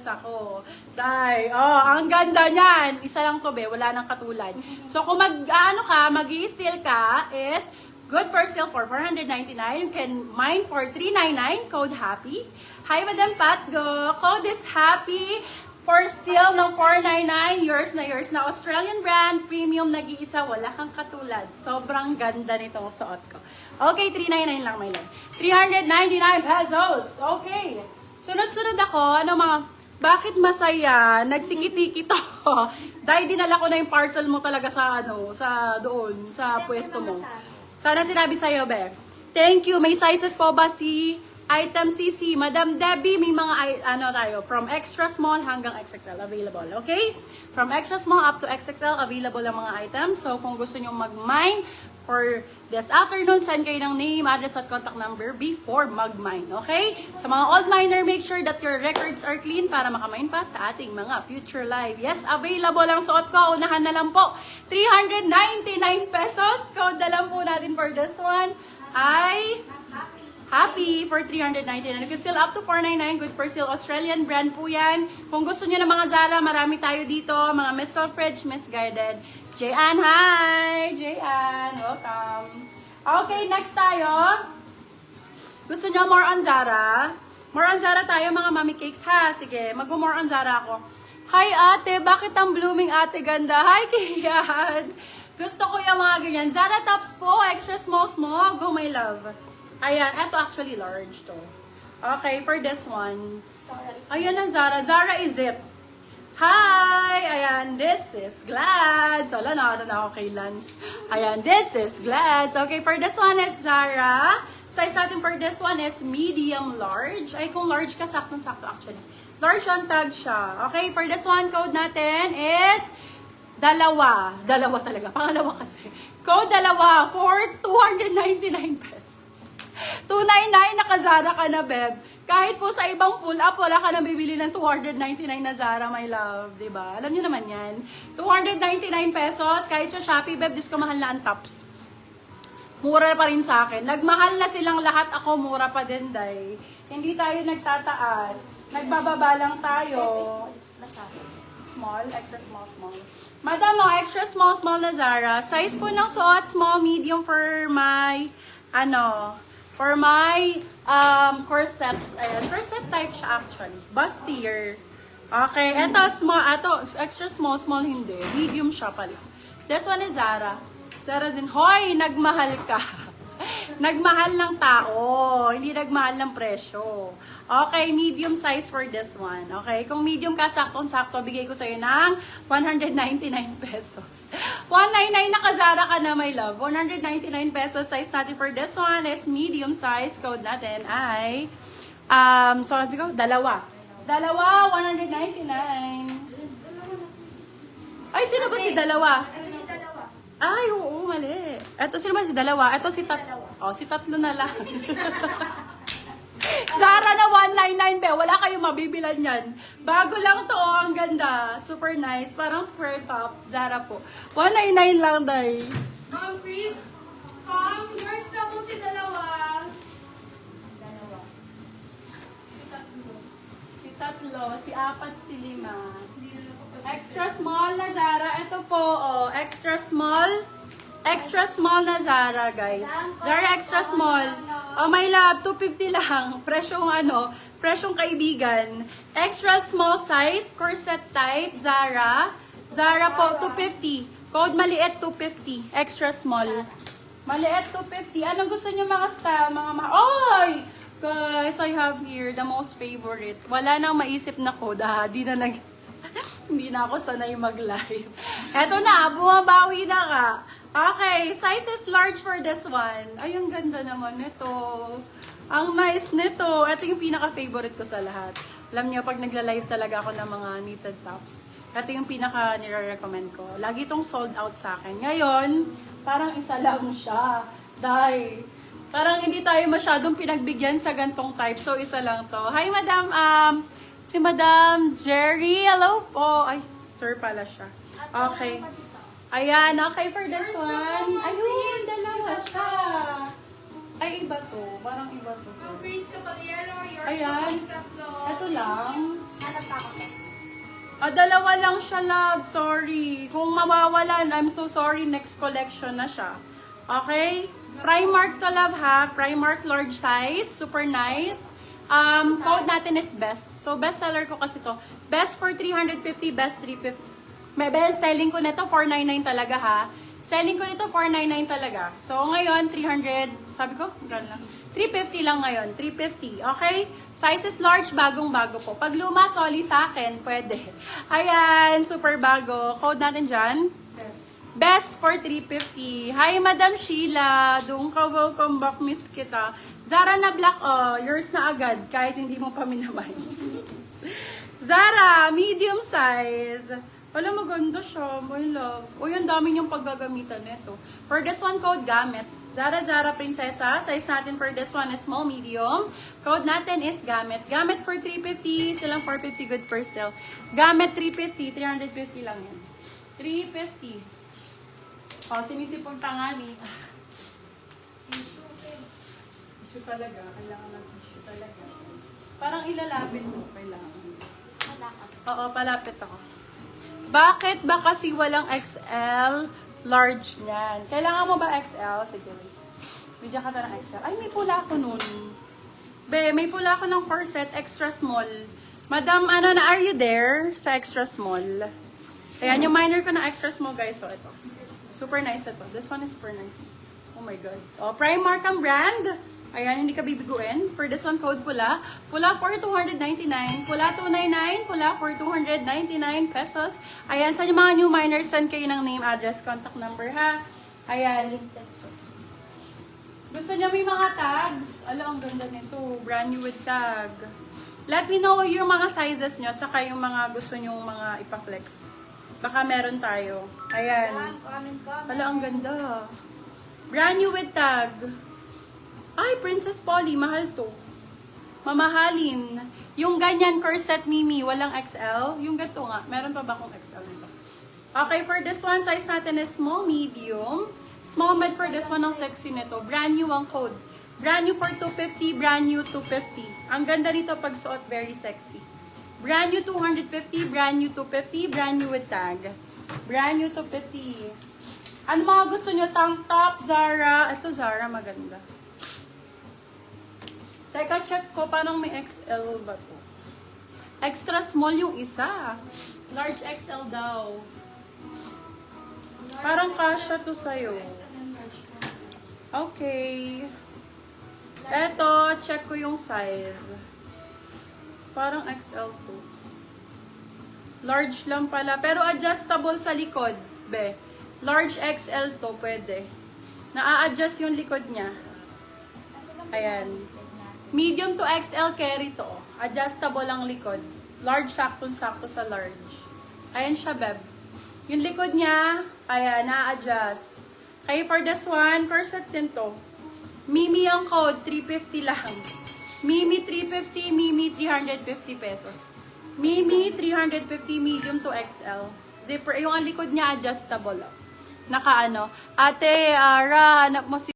stylish ako. Dahil, ang ganda niyan. Isa lang to, be. Wala nang katulad. So, kung mag-i-steal ka, is good for sale for $499. You can mine for $399. Code HAPPY. Hi, Madam Pat. Go. Code is HAPPY. For steal ng $499, yours na Australian brand, premium, nag-iisa, wala kang katulad. Sobrang ganda nitong suot ko. Okay, $399 lang, my love. 399 pesos. Okay. Sunod-sunod ako, bakit masaya? Nagtiki-tiki to. Dahil dinala ko na yung parcel mo talaga sa doon, sa pwesto mo. Sana sinabi sa'yo, be. Thank you. May sizes po ba si Item CC? Madam Debbie, may mga tayo, from extra small hanggang XXL available, okay? From extra small up to XXL available ang mga items. So, kung gusto nyo mag-mine for this afternoon, send kayo ng name, address, at contact number before mag-mine, okay? Sa mga old miner, make sure that your records are clean para makamine pa sa ating mga future live. Yes, available ang suot ko. Unahan na lang po. 399 pesos. Code na lang po natin for this one ay Happy for $399. If you still up to $499, good for sale. Australian brand po yan. Kung gusto nyo ng mga Zara, marami tayo dito. Mga Miss Selfridge, Miss Guided. Jayan, hi! Jayan, welcome. Okay, next tayo. Gusto nyo more on Zara? More on Zara tayo, mga Mami Cakes, ha? Sige, mag-more on Zara ako. Hi, ate. Bakit ang blooming ate ganda? Hi, Kian. Gusto ko yung mga ganyan. Zara tops po, extra small. Go, my love. Ayan, eto actually large to. Okay, for this one. Ayan ang Zara. Zara is it. Hi! Ayan, this is Glads. Wala na ako kay Lance. Ayan, this is Glads. Okay, for this one, it's Zara. Size natin for this one is medium large. Ay, kung large ka, saktong-sakto actually. Large on tag siya. Okay, for this one, code natin is dalawa. Dalawa talaga. Pangalawa kasi. Code dalawa for $299 pesos. 299 naka-Zara ka na, beb. Kahit po sa ibang pull-up, wala ka na bibili ng 299 na Zara, my love. Diba? Alam niyo naman yan. 299 pesos. Kahit sa Shopee, beb, Diyos ko, mahal na ang tops. Mura pa rin sa akin. Nagmahal na silang lahat. Ako, mura pa din, day. Hindi tayo nagtataas. Nagbababa lang tayo. Small, extra small. Madam, extra small na Zara. Size po ng suot, small, medium for my, for my corset. Ayan, corset type siya actually. Bustier. Okay, ito extra small hindi. Medium siya pala. This one is Zara. Zara din, hoy, nagmahal ka. Nagmahal ng tao, hindi nagmahal ng presyo. Okay, medium size for this one. Okay, kung medium ka, saktong-sakto, bigay ko sa'yo ng 199 pesos. 199 naka-Zara ka na, my love. 199 pesos. Size natin for this one is medium size. Code natin ay, so sabi ko, dalawa, 199. Ay, sino ba si dalawa? Ay, oo, mali. Eto, sino ba si dalawa? Eto si tatlo. Oh, si tatlo na lang. Zara na 199, be. Wala kayong mabibilan yan. Bago lang to, oh, ang ganda. Super nice. Parang square top. Zara po. 199 lang, day. Chris, yours na po si dalawa. Si tatlo, si apat, si lima. Extra small na Zara. Ito po, oh, extra small. Extra small na Zara, guys. Zara extra small. Oh, my love, 250 lang. Presyong kaibigan. Extra small size, corset type, Zara. Zara po, 250. Code maliit, 250. Extra small. Maliit, 250. Anong gusto niyo mga style? Oy! Guys, I have here the most favorite. Wala nang maisip na code. Hindi na ako sanay mag-live. Eto na, bumabawi na ka. Okay, size is large for this one. Ay, ang ganda naman nito. Ang nice nito. Ito yung pinaka-favorite ko sa lahat. Alam niyo, pag nagla-live talaga ako ng mga knitted tops, ito yung pinaka-nire-recommend ko. Lagi itong sold out sa akin. Ngayon, parang isa lang siya. Dahil, parang hindi tayo masyadong pinagbigyan sa gantong type. So, isa lang to. Hi, madam. Si Madam Jerry, hello po. Ay, sir pala siya. Okay. Ayan, okay for this one. Ayun, dalawa siya. Ay, iba to. Parang iba to. Chris Caballero, yours Ayan. tatlo. Ito lang. Hanap ako to. Dalawa lang siya, love. Sorry. Kung mawawalan, I'm so sorry. Next collection na siya. Okay? Primark to, love, ha? Primark large size. Super nice. Code natin is best. So, best seller ko kasi to. Best for 350, best 350. May best selling ko nito 499 talaga, ha? Selling ko nito 499 talaga. So, ngayon, 300, sabi ko, brand lang. 350 lang ngayon. 350. Okay? Sizes large, bagong-bago po. Pag luma, sorry sa akin, pwede. Ayan, super bago. Code natin dyan. Yes. Best for 350. Hi, Madam Sheila. Doon ka, welcome back, miss kita. Zara na black, yours na agad, kahit hindi mo pa minamay. Zara, medium size. Wala, maganda siya, my love. Uy, ang dami niyong paggagamitan nito. For this one, code gamit. Zara Prinsesa. Size natin for this one is small, medium. Code natin is gamit. Gamit for 350. Silang 450, good for sale. Gamit 350. 350 lang yan. 350. Sinisipon pa nga ni. Tissue talaga. Kailangan ng tissue talaga. Parang ilalapit mo. Kailangan. Malakad. Oo, palapit ako. Bakit ba kasi walang XL large niyan? Kailangan mo ba XL? Sige. Bigyan ka ng XL. Ay, may pula ako nun. Be, may pula ako ng corset, extra small. Madam, are you there sa extra small? Ayan, yung minor ko na extra small, guys. So, ito. Super nice ito. This one is super nice. Oh my God. Oh, Primark ang brand. Ayan, hindi ka bibiguin. For this one, code pula. Pula for 299. Pula 299. Pula for 299 pesos. Ayan, sa yung mga new minors, send kayo ng name, address, contact number, ha? Ayan. Gusto niya may mga tags. Alam, ang ganda nito. Brand new with tag. Let me know yung mga sizes nyo, tsaka yung mga gusto nyong mga ipaflex. Baka meron tayo. Ayan. Comment. Wala, ang ganda. Brand new with tag. Ay, Princess Polly, mahal to. Mamahalin. Yung ganyan corset, Mimi, walang XL. Yung ganito nga, meron pa ba akong XL nito? Okay, for this one, size natin is small, medium. Small med for this one, ang sexy nito. Brand new ang code. Brand new for 250, brand new 250. Ang ganda nito pag suot, very sexy. Brand new 250, brand new 250, brand new with tag. Brand new 250. Ano mga gusto nyo? Tank top, Zara. Ito, Zara, maganda. Teka, check ko, parang may XL ba to? Extra small yung isa. Large XL daw. Parang kasha to sa'yo. Okay. Eto, check ko yung size. Parang XL to. Large lang pala. Pero adjustable sa likod, be. Large XL to, pwede. Naa-adjust yung likod niya. Ayan. Medium to XL carry to. Adjustable ang likod. Large, saktong-sakto sa large. Ayan siya, beb. Yung likod niya, ayan, na-adjust. Kaya for this one, corset din to. Mimi ang code, 350 lang. Mimi 350, Mimi 350 pesos. Mimi 350, medium to XL. Zipper, yung ang likod niya adjustable. Naka ano. Ate, Ara, hanap mo si